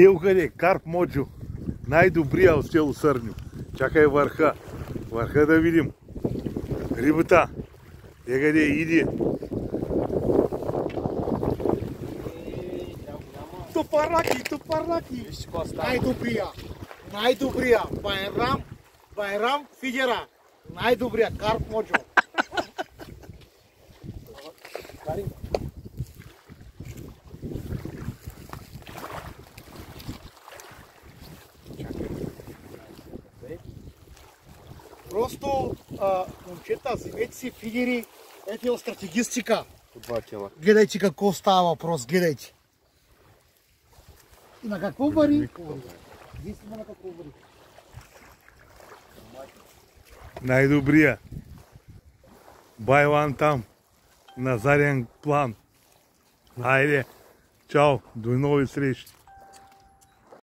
Ево къде, карп Моджо. Най-добрия от село Сърню. Чакай върха. Върха да видим. Рибата. Къде иди. Тупараки. Най-добрия. Байрам Фигера. Най-добрия карп Моджо. Просто, момчета, вземете си фигери, ето стратегистика. Гледайте какво става въпрос, гледайте. И на какво вари? Единствено на какво вари. Най-добрия. Байлан там. На заден план. Айде. Чао. До нови срещи.